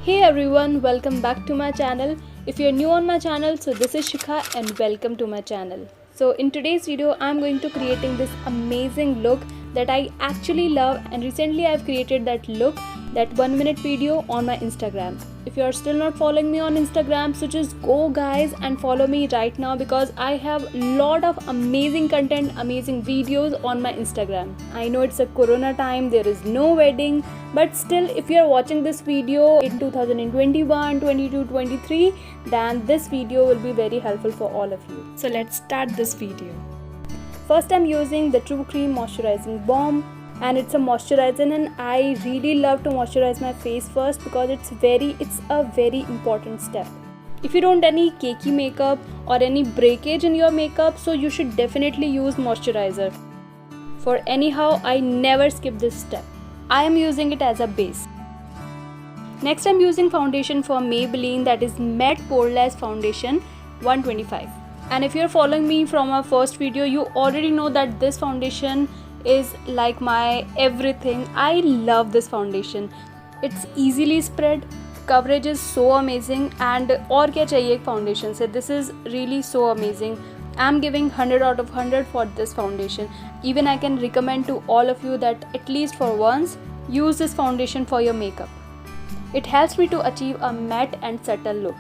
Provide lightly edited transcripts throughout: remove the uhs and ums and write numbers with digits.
Hey everyone, welcome back to my channel. If you're new on my channel, so this is Shikha and welcome to my channel. So in today's video, I'm going to creating this amazing look that I actually love, and recently I've created that look, that 1-minute video on my Instagram. If you are still not following me on Instagram, so just go guys and follow me right now because I have lot of amazing content, amazing videos on my Instagram. I know it's a corona time, there is no wedding, but still if you are watching this video in 2021, 22, 23, then this video will be very helpful for all of you. So let's start this video. First I'm using the True Cream Moisturizing Balm, and it's a moisturizer, and I really love to moisturize my face first because it's a very important step. If you don't want any cakey makeup or any breakage in your makeup, so you should definitely use moisturizer. For anyhow, I never skip this step. I am using it as a base. Next I'm using foundation from Maybelline, that is Matte Poreless Foundation 125. And if you're following me from our first video, you already know that this foundation is like my everything. I love this foundation. It's easily spread, coverage is so amazing, and और क्या चाहिए एक foundation से. This is really so amazing. I'm giving 100 out of 100 for this foundation. Even I can recommend to all of you that at least for once use this foundation for your makeup. It helps me to achieve a matte and subtle look.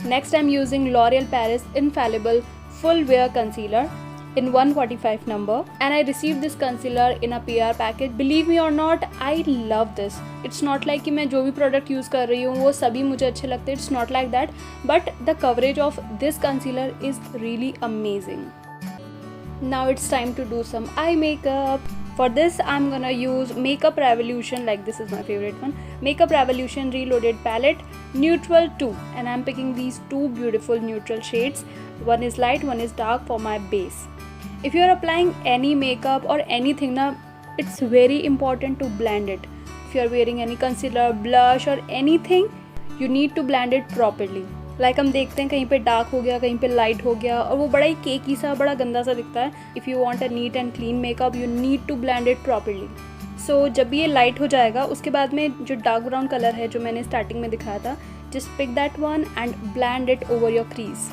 Next I'm using L'Oreal Paris Infallible Full Wear Concealer in 145 number, and I received this concealer in a PR package. Believe me or not, I love this. It's not like कि मैं जो भी product use कर रही हूँ वो सभी मुझे अच्छे लगते हैं. It's not like that, but the coverage of this concealer is really amazing. Now it's time to do some eye makeup. For this I'm gonna use Makeup Revolution, like this is my favorite one, Makeup Revolution Reloaded Palette Neutral 2, and I'm picking these two beautiful neutral shades. One is light, one is dark for my base. If you are applying any makeup or anything na, it's very important to blend it. If you are wearing any concealer, blush or anything, you need to blend it properly. Like हम देखते हैं कहीं पे dark हो गया, कहीं पे light हो गया, और वो बड़ा ही केकी सा, बड़ा गंदा सा दिखता है. If you want a neat and clean makeup, you need to blend it properly. So जब ये लाइट हो जाएगा, उसके बाद में जो डार्क ब्राउन कलर है जो मैंने स्टार्टिंग में दिखाया था, just pick that one and blend it over your crease.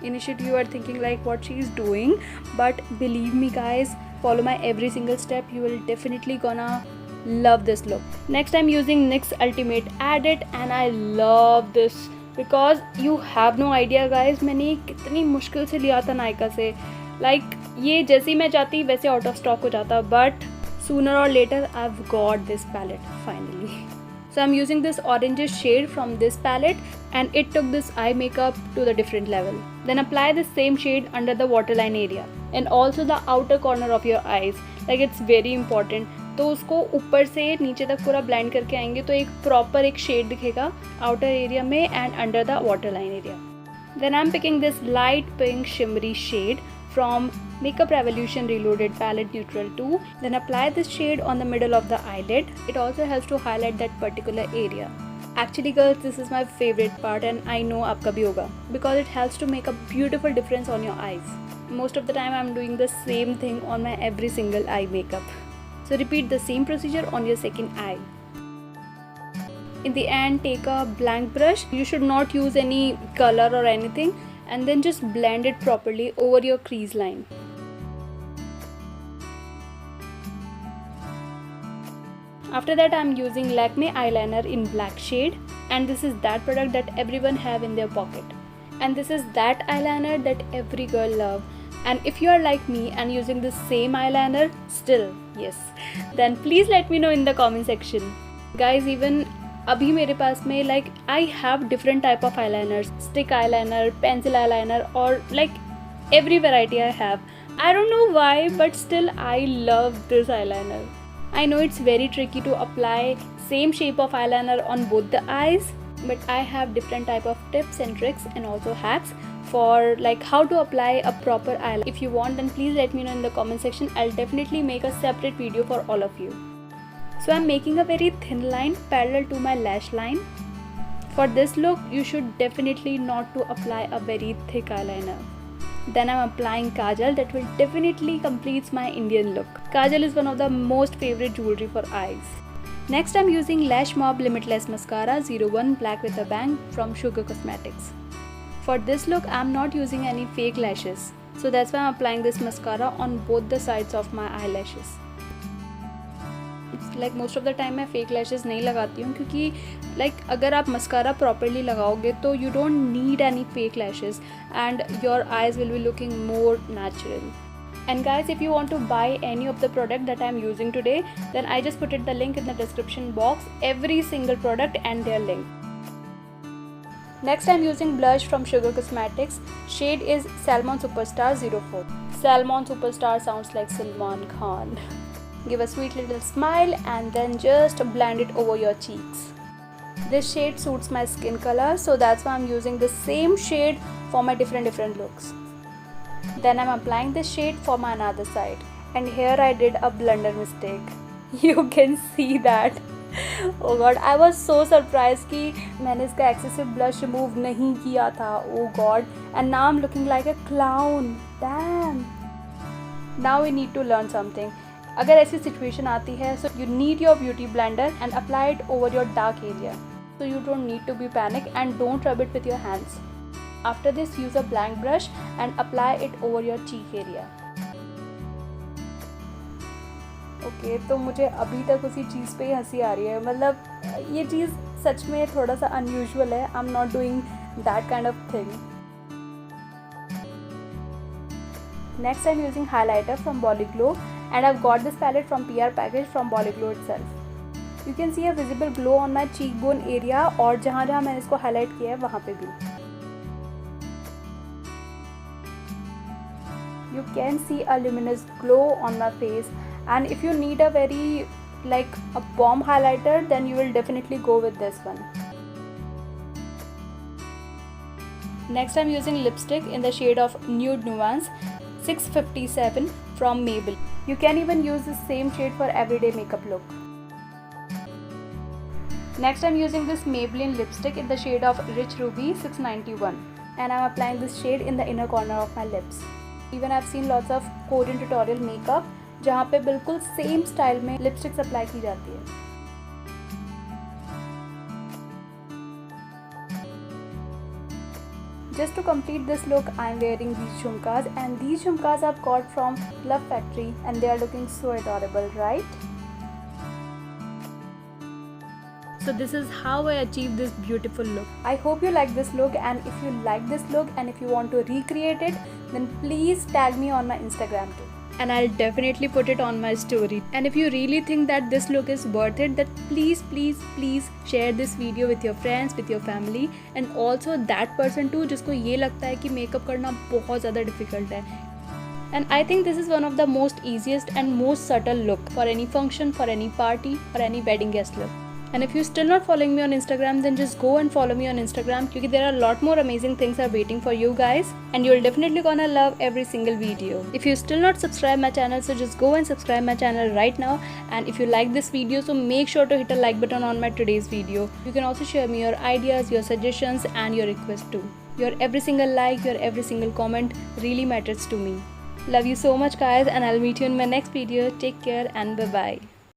Initially you are thinking like what she is doing, but believe me guys, follow my every single step, you will definitely gonna love this look. Next I'm using NYX Ultimate Edit, and I love this because you have no idea guys, मैंने कितनी मुश्किल से लिया था नायका से. Like ये जैसे ही मैं चाहती वैसे out of stock हो जाता, but sooner or later I've got this palette finally. So I'm using this orange shade from this palette, and it took this eye makeup to the different level. Then apply the same shade under the waterline area and also the outer corner of your eyes. Like it's very important. तो उसको ऊपर से नीचे तक पूरा blend करके आएंगे तो एक proper एक shade दिखेगा outer area में and under the waterline area. Then I'm picking this light pink shimmery shade from Makeup Revolution Reloaded Palette Neutral 2. Then apply this shade on the middle of the eyelid. It also helps to highlight that particular area. Actually girls, this is my favorite part, and I know आपका भी होगा, because it helps to make a beautiful difference on your eyes. Most of the time I'm doing the same thing on my every single eye makeup. So repeat the same procedure on your second eye. In the end, take a blank brush. You should not use any color or anything, and then just blend it properly over your crease line. After that I'm using Lakme eyeliner in black shade, and this is that product that everyone have in their pocket, and this is that eyeliner that every girl love. And if you are like me and using the same eyeliner still, yes, then please let me know in the comment section. Guys, even अभी मेरे पास में like I have different type of eyeliners, stick eyeliner, pencil eyeliner, or like every variety I have. I don't know why, but still I love this eyeliner. I know it's very tricky to apply same shape of eyeliner on both the eyes, but I have different type of tips and tricks and also hacks for like how to apply a proper eyeliner. If you want, then please let me know in the comment section. I'll definitely make a separate video for all of you. So I'm making a very thin line parallel to my lash line. For this look, you should definitely not to apply a very thick eyeliner. Then I'm applying kajal that will definitely complete my Indian look. Kajal is one of the most favorite jewelry for eyes. Next I'm using Lash Mob Limitless Mascara 01 Black with a Bang from Sugar Cosmetics. For this look I'm not using any fake lashes, so that's why I'm applying this mascara on both the sides of my eyelashes. Like most of the time मैं fake lashes नहीं लगाती हूँ क्योंकि like अगर आप mascara properly लगाओगे तो you don't need any fake lashes and your eyes will be looking more natural. And guys, if you want to buy any of the product that I am using today, then I just put the link in the description box, every single product and their link. Next I am using blush from Sugar Cosmetics. Shade is Salmon Superstar 04. Salmon Superstar sounds like Salman Khan. Give a sweet little smile and then just blend it over your cheeks. This shade suits my skin color, so that's why I'm using the same shade for my different looks. Then I'm applying this shade for my another side, and here I did a blunder mistake. You can see that. Oh god, I was so surprised कि मैंने इसका excessive blush remove नहीं किया था. Oh god, and now I'm looking like a clown. Damn. Now we need to learn something. अगर ऐसी situation आती है, so you need your beauty blender and apply it over your dark area. So you don't need to be panic and don't rub it with your hands. After this, use a blank brush and apply it over your cheek area. Okay, तो मुझे अभी तक उसी चीज़ पे ही हंसी आ रही है. मतलब ये चीज़ सच में थोड़ा सा unusual है. I'm not doing that kind of thing. Next, I'm using highlighter from Bolly Glow, and I've got this palette from PR Package from Bolly Glow itself. You can see a visible glow on my cheekbone area, और जहाँ जहाँ मैंने इसको highlight किया है वहाँ पे भी. You can see a luminous glow on my face, and if you need a very like a bomb highlighter, then you will definitely go with this one. Next I'm using lipstick in the shade of Nude Nuance 657 from Maybelline. You can even use the same shade for everyday makeup look. Next I'm using this Maybelline lipstick in the shade of Rich Ruby 691, and I'm applying this shade in the inner corner of my lips. Even I've seen lots of Korean tutorial makeup जहाँ पे बिल्कुल same style में lipsticks apply की जाती है. Just to complete this look, I am wearing these jhumkas, and these jhumkas I've got from Love Factory, and they are looking so adorable, right? So this is how I achieved this beautiful look. I hope you like this look, and if you like this look and if you want to recreate it, then please tag me on my Instagram too. And I'll definitely put it on my story. And if you really think that this look is worth it, then please share this video with your friends, with your family, and also that person too जिसको ये लगता है कि makeup करना बहुत ज़्यादा difficult है. And I think this is one of the most easiest and most subtle look for any function, for any party, or any wedding guest look. And if you're still not following me on Instagram, then just go and follow me on Instagram because there are a lot more amazing things are waiting for you guys, and you'll definitely gonna love every single video. If you're still not subscribed my channel, so just go and subscribe my channel right now. And if you like this video, so make sure to hit a like button on my today's video. You can also share me your ideas, your suggestions, and your requests too. Your every single like, your every single comment really matters to me. Love you so much guys, and I'll meet you in my next video. Take care and bye bye.